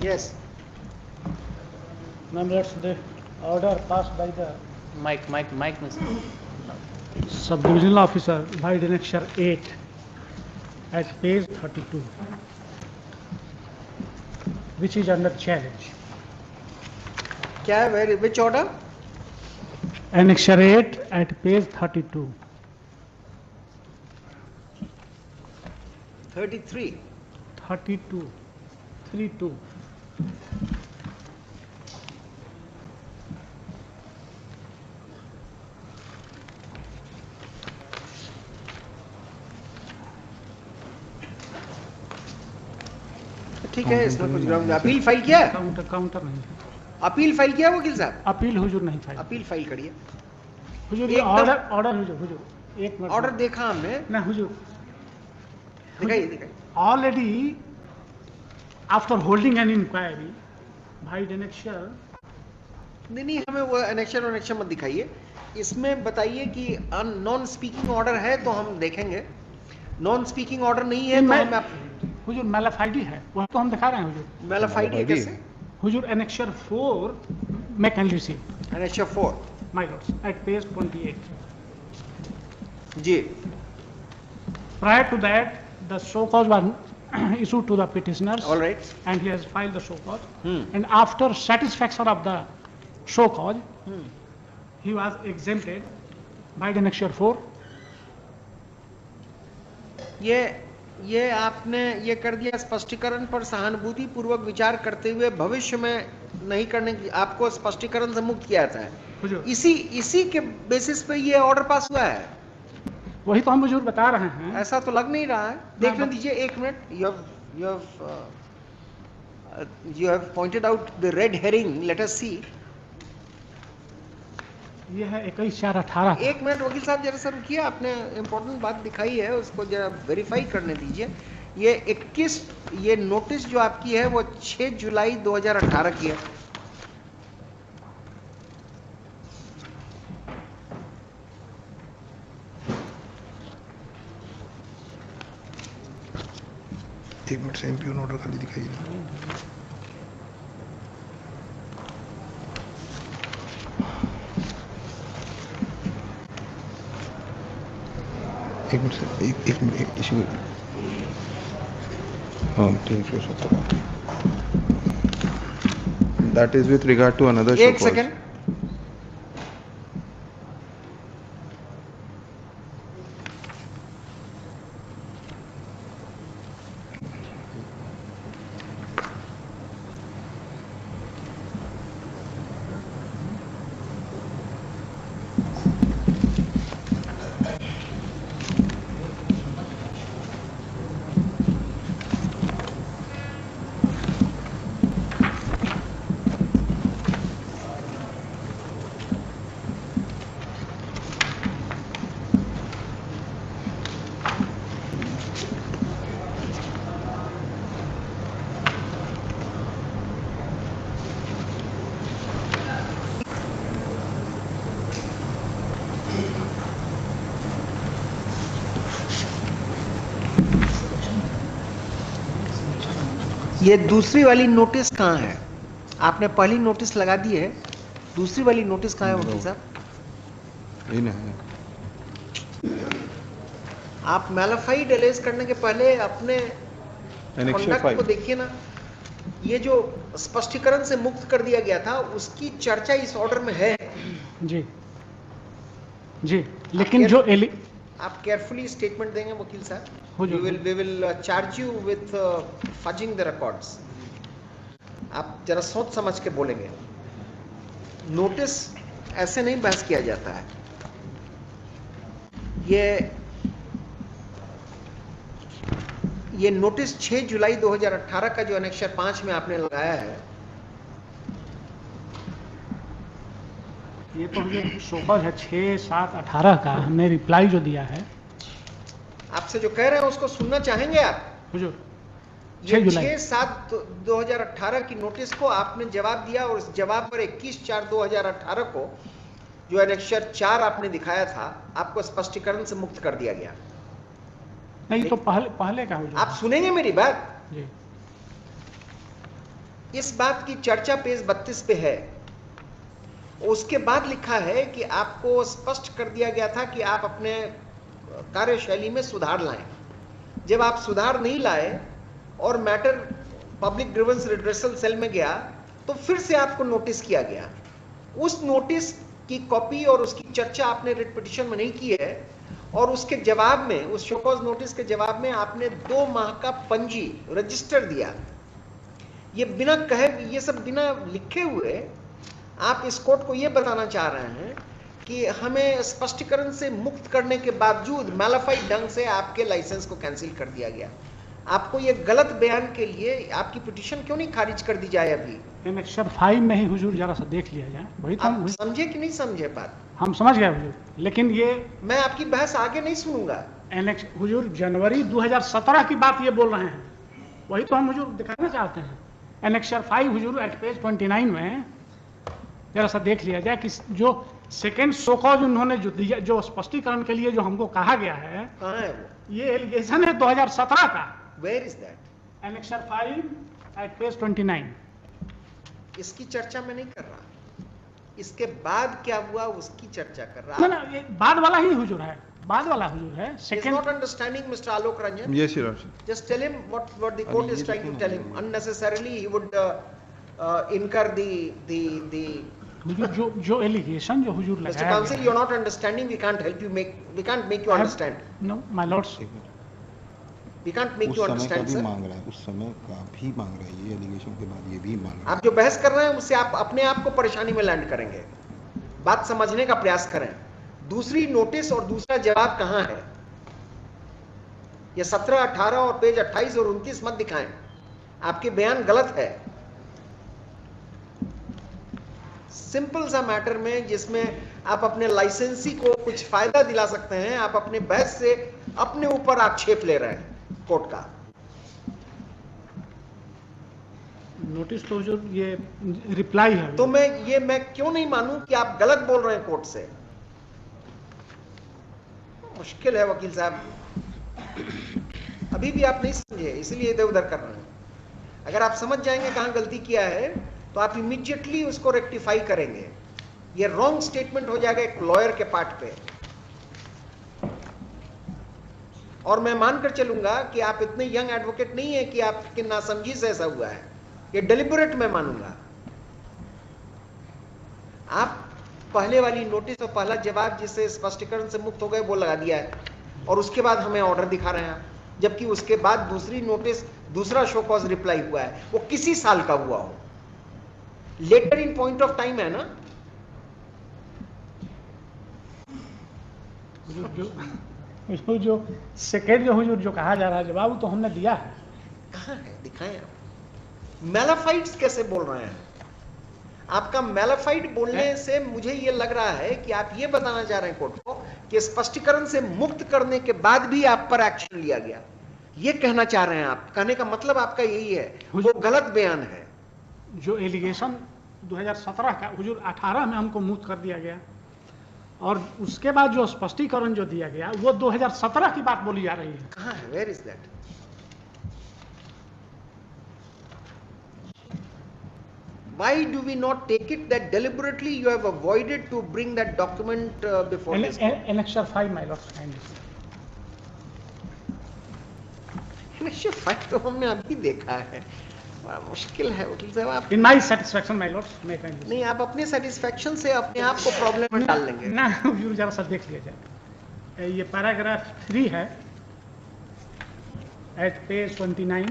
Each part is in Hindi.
Yes. Members, the order passed by the Mike, Mr. Sub-Divisional Officer by Annexure 8 at page 32, which is under challenge. क्या है? Where? Which order? Annexure 8 at page 32. 33. 32. 32. ठीक है, इसमें कुछ ग्राउंड। अपील फाइल किया? काउंटर नहीं है। अपील फाइल किया वकील साहब? अपील हुजूर नहीं फाइल। अपील फाइल करिए। हुजूर ये ऑर्डर हुजूर एक मिनट। ऑर्डर देखा हमने। ना हुजूर दिखाइए। Already after holding an inquiry by annexure. नहीं, हमें वो एनेक्शर मत दिखाइए। इसमें बताइए कि नॉन स्पीकिंग ऑर्डर है तो हम देखेंगे, नॉन स्पीकिंग ऑर्डर नहीं है तो हम हुजूर मैलाफाइडी है, वह तो हम दिखा रहे हैं हुजूर। मैलाफाइडी कैसे? हुजूर एनेक्शर 4 मैं can receive annexure 4 my lords at page 28 जी। Prior to that, the show cause was issued to the petitioners. All right. And he has filed the show cause. And after satisfaction of the show cause, he was exempted by the Annexure 4. ये आपने ये कर दिया स्पष्टीकरण पर सहानुभूति पूर्वक विचार करते हुए भविष्य में नहीं करने की, आपको स्पष्टीकरण से मुक्त किया जाता है। इसी के बेसिस पे ये ऑर्डर पास हुआ है। वही तो हम हुजूर बता रहे हैं। ऐसा तो लग नहीं रहा है। देखने दीजिए एक minute. you have pointed out the red herring. Let us see. ये है 21/4/18। एक मिनट वकील साहब जरा सा रुकिए, आपने इम्पोर्टेंट बात दिखाई है, उसको जरा वेरीफाई करने दीजिए। ये 21 ये नोटिस जो आपकी है वो 6 जुलाई 2018 की है। एक मिनट से एमपीओ ऑर्डर खाली दिखाइए। एक मिनट से एक मिनट इशू। हाँ 317 that is with regard to another show. एक सेकंड। ये दूसरी वाली नोटिस कहाँ है? आपने पहली नोटिस लगा दी है, दूसरी वाली नोटिस कहाँ है वकील साहब? ये नहीं। आप मैलाफाइड एलेज करने के पहले अपने कंडक्ट को देखिए ना। ये जो स्पष्टीकरण से मुक्त कर दिया गया था उसकी चर्चा इस ऑर्डर में है। जी जी, लेकिन जो आप केयरफुली स्टेटमेंट देंगे वकील साहब? We will charge you with fudging the records. आप जरा सोच समझ के बोलेंगे। नोटिस ऐसे नहीं बहस किया जाता है। ये नोटिस 6 जुलाई 2018 का जो एनेक्शर 5 में आपने लगाया है, ये तो मुझे शोकज है 6/7/18 का। हमने रिप्लाई जो दिया है, आपसे जो कह रहे हैं उसको सुनना चाहेंगे आप? हुजूर 6/7/2018 की नोटिस को आपने जवाब दिया और उस जवाब पर 21/4/2018 को जो एनेक्शर 4 आपने दिखाया था, आपको स्पष्टीकरण से मुक्त कर दिया गया। नहीं तो पहले का हुजूर। आप सुनेंगे मेरी बात? जी। इस बात की चर्चा पेज 32 पे है। उसके बाद लिखा है कि आपको स्पष्ट कर दिया गया था कि आप अपने कार्यशैली में सुधार लाएं। जब आप सुधार नहीं लाए और matter public grievance redressal cell में गया तो फिर से आपको नोटिस किया गया। उस नोटिस की कॉपी और उसकी चर्चा आपने रिट पिटीशन में नहीं की है, और उसके जवाब में, उस शोकॉज नोटिस के जवाब में आपने 2 माह का पंजी रजिस्टर दिया। ये बिना कहे, ये सब बिना लिखे हुए आप इस कोर्ट को ये बताना चाह रहे हैं कि हमें स्पष्टीकरण से मुक्त करने के बावजूद मैलाफाइड ढंग से आपके लाइसेंस को कैंसिल कर दिया गया। आपको ये गलत बयान के लिए आपकी पिटीशन क्यों नहीं खारिज कर दी जाए? अभी एनेक्सर 5 में ही हुजूर जरा सा देख लिया जाए, वही तो आप समझे कि नहीं समझे बात? हम समझ गए हुजूर, लेकिन ये मैं आपकी बहस आगे नहीं सुनूंगा। एनेक्स हुजूर जनवरी 2017 की बात ये बोल रहे हैं, वही तो हम हुजूर दिखाना चाहते हैं। एनेक्सर 5 हुजूर एट पेज 29 में जरा सा देख लिया जाए कि जो सेकेंड शोकॉज उन्होंने जो दिया, जो स्पष्टीकरण के लिए जो हमको कहा गया है, कहाँ है वो? ये एलिगेशन है 2017 का। Where is that? Annexure 5 at page 29। इसकी चर्चा मैं नहीं कर रहा, इसके बाद क्या हुआ उसकी चर्चा कर रहा। ना ना, ये बाद वाला ही हुजूर है, बाद वाला हुजूर है। He's not understanding, Mr. Alok Ranjan. Yes, Your Worship. Just tell him what the court is trying to tell him. Unnecessarily he would incur the हुजूर जो एलिगेशन जो हुजूर Mr. लगाया Counsel, you're not understanding. We can't help you we can't make you understand. No my lords, We can't make उस you समय का understand, भी sir. मांग रहा है, उस समय का भी मांग रहा है, ये एलिगेशन के बाद ये भी मांग रहा है। आप जो बहस कर रहे हैं उससे आप अपने आप को परेशानी में लैंड करेंगे। बात समझने का प्रयास करें। दूसरी नोटिस और दूसरा जवाब कहां है? ये 17, 18 और पेज 28 और 29 मत दिखाएं, आपके बयान गलत है। सिंपल सा मैटर में जिसमें आप अपने लाइसेंसी को कुछ फायदा दिला सकते हैं, आप अपने बहस से अपने ऊपर आक्षेप ले रहे हैं कोर्ट का। नोटिस तो हुजूर ये रिप्लाई है। तो मैं क्यों नहीं मानूं कि आप गलत बोल रहे हैं कोर्ट से? मुश्किल है वकील साहब, अभी भी आप नहीं समझे, इसलिए इधर उधर कर रहे हैं। अगर आप समझ जाएंगे कहां गलती किया है तो आप इमीडिएटली उसको रेक्टिफाई करेंगे। ये रॉन्ग स्टेटमेंट हो जाएगा एक लॉयर के पार्ट पे, और मैं मानकर चलूंगा कि आप इतने यंग एडवोकेट नहीं है कि आपकी नासमझी से ऐसा हुआ है। ये डेलिबरेट मैं मानूंगा। आप पहले वाली नोटिस और पहला जवाब जिससे स्पष्टीकरण से मुक्त हो गए वो लगा दिया है, और उसके बाद हमें ऑर्डर दिखा रहे हैं, जबकि उसके बाद दूसरी नोटिस, दूसरा शो कॉज रिप्लाई हुआ है, वो किसी साल का हुआ हो, letter in point of time है ना। जो सेकेंड जो हुजूर जो कहा जा रहा है जवाब तो हमने दिया है। कहां है? दिखाएं आप। मैलाफाइड्स कैसे बोल रहे हैं? आपका मैलाफाइड बोलने से मुझे ये लग रहा है कि आप ये बताना चाह रहे हैं कोर्ट को कि स्पष्टीकरण से मुक्त करने के बाद भी आप पर एक्शन लिया गया, ये कहना चाह रहे हैं आप। कहने का मतलब आपका यही है, वो गलत बयान है। जो एलिगेशन 2017 का हुजूर 18 में हमको मुक्त कर दिया गया, और उसके बाद जो स्पष्टीकरण जो दिया गया वो 2017 की बात बोली जा रही है। कहां है? Where is that? Why do we not take it that deliberately you have avoided to bring that document before this court? Annexure 5 my lord, Annexure 5 तो हमने अभी देखा है, बड़ा मुश्किल है वकील साहब। आप in my satisfaction my lord, नहीं, आप अपने सेटिस्फेक्शन से अपने आप को प्रॉब्लम में डाल लेंगे ना। हुजूर जरा सा देख लिया जाए, ये पैराग्राफ 3 है एट पेज 29,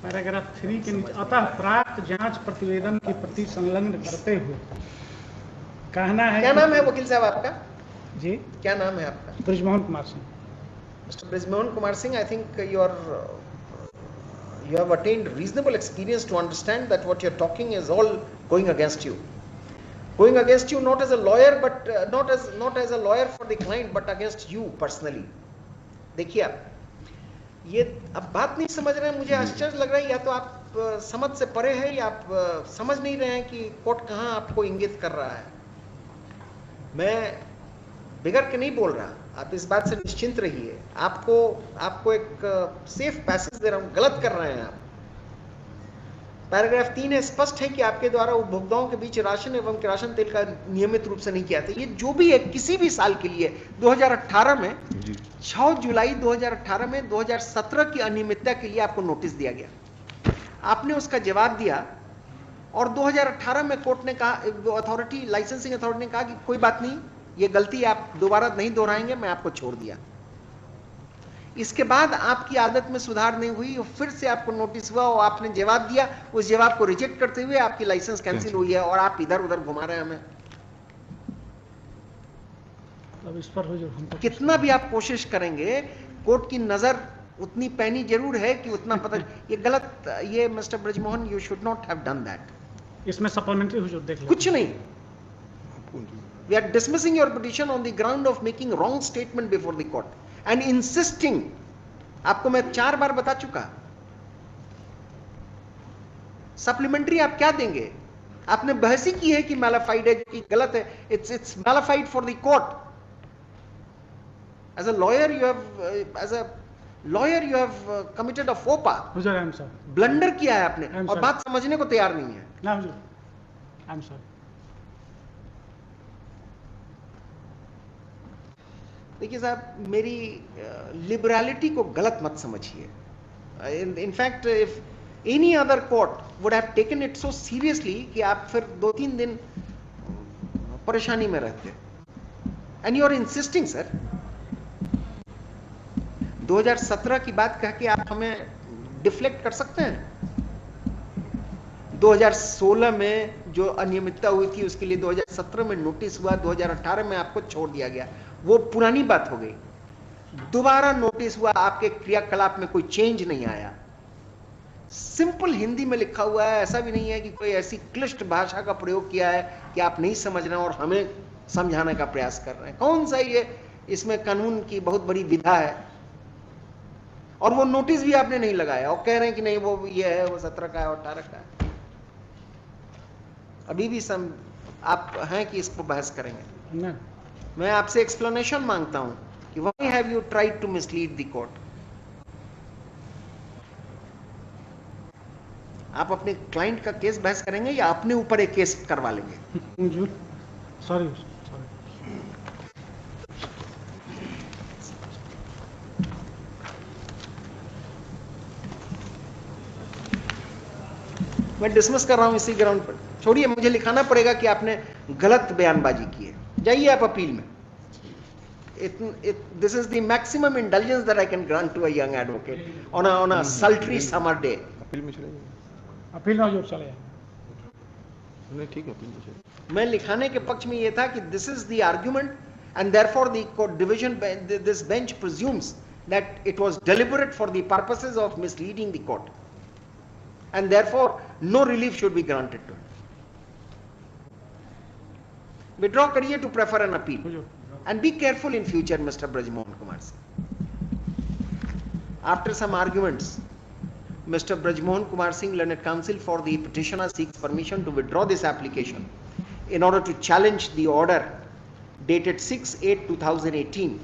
पैराग्राफ 3 के नीचे, अतः प्राप्त जांच प्रतिवेदन के प्रति संलग्न करते हुए कहना है। क्या नाम है वकील साहब आपका? जी, क्या नाम है आपका? Brijmohan Kumar Singh. Mr. Brismohan Kumar Singh, I think you have attained reasonable experience to understand that what you're talking is all going against you. Going against you not as a lawyer, but not as a lawyer for the client, but against you personally. देखिए आप ये अब बात नहीं समझ रहे हैं, मुझे आश्चर्य लग रहा है। या तो आप समझ से परे हैं, या आप समझ नहीं रहे हैं कि कोर्ट कहाँ आपको इंगित कर रहा है। मैं बिगड़ के नहीं बोल रहा, आप इस बात से निश्चिंत रहिए। आपको एक सेफ पैसेज दे रहा हूं, गलत कर रहे हैं आप। पैराग्राफ 3 है, स्पष्ट है कि आपके द्वारा उपभोक्ताओं के बीच राशन एवं किरासन तेल का नियमित रूप से नहीं किया था। ये जो भी है किसी भी साल के लिए 2018 में 6 जुलाई 2018 में 2017 की अनियमितता के लिए आपको नोटिस दिया गया, आपने उसका जवाब दिया और 2018 में कोर्ट ने कहा, अथॉरिटी लाइसेंसिंग अथॉरिटी ने कहा कि कोई बात नहीं, ये गलती आप दोबारा नहीं दोहराएंगे, मैं आपको छोड़ दिया। इसके बाद आपकी आदत में सुधार नहीं हुई और फिर से आपको नोटिस हुआ और आपने जवाब दिया, उस जवाब को रिजेक्ट करते हुए आपकी लाइसेंस कैंसिल हुई है और आप इधर उधर घुमा रहे हैं हमें। अब इस पर हुजूर हमको कितना भी आप कोशिश करेंगे, कोर्ट की नजर उतनी पैनी जरूर है कि उतना पता ये गलत, ये mister Brajmohan, you should not have done that. इसमें सप्लीमेंट्री हुजूर देख लें। कुछ नहीं, we are dismissing your petition on the ground of making wrong statement before the court and insisting. आपको मैं 4 बार बता चुका, सप्लीमेंट्री आप क्या देंगे? आपने बहस ही की है कि मैलाफाइड है, कि गलत है, it's mala fide for the court. As a lawyer you have committed a फोपा, हुजूर आई एम सॉरी, ब्लंडर किया है आपने I'm और sorry. बात समझने को तैयार नहीं है। ना हुजूर आई एम सॉरी। देखिए साहब, मेरी लिबरलिटी को गलत मत समझिए। In fact if any other court would have taken it so seriously कि आप फिर 2-3 दिन परेशानी में रहते। And you are insisting sir, 2017 की बात कह के आप हमें डिफ्लेक्ट कर सकते हैं। 2016 में जो अनियमितता हुई थी उसके लिए 2017 में नोटिस हुआ, 2018 में आपको छोड़ दिया गया, वो पुरानी बात हो गई। दोबारा नोटिस हुआ, आपके क्रियाकलाप में कोई चेंज नहीं आया। सिंपल हिंदी में लिखा हुआ है, ऐसा भी नहीं है कि कोई ऐसी क्लिष्ट भाषा का प्रयोग किया है कि आप नहीं समझ रहे हैं और हमें समझाने का प्रयास कर रहे हैं। कौन सा ये इसमें कानून की बहुत बड़ी विधा है? और वो नोटिस भी आपने नहीं लगाया और कह रहे हैं कि नहीं वो ये है, वो 17 का है और 18 का है। अभी भी आप हैं कि इसको बहस करेंगे? ना मैं आपसे एक्सप्लेनेशन मांगता हूं कि why have you tried to mislead the court. आप अपने क्लाइंट का केस बहस करेंगे या अपने ऊपर एक केस करवा लेंगे? हुजूर सॉरी सॉरी। मैं डिसमिस कर रहा हूं इसी ग्राउंड पर। छोड़िए, मुझे लिखाना पड़ेगा कि आपने गलत बयानबाजी की है। जाइए आप अपील में। This is the maximum indulgence that I can grant to a young advocate on a sultry summer day. Appeal में चले जाएंगे। अपील में हुजूर चले जाएं। नहीं ठीक है, अपील में चले। मैं लिखाने के पक्ष में यह था कि this is the argument and therefore the court division, this bench presumes that it was deliberate for the purposes of misleading the court and therefore no relief should be granted to it. Withdraw करिए to prefer an appeal. Hazur And be careful in future, Mr. Brajmohan Kumar Singh. After some arguments, Mr. Brajmohan Kumar Singh, learned counsel for the petitioner, seeks permission to withdraw this application in order to challenge the order dated 6/8/2018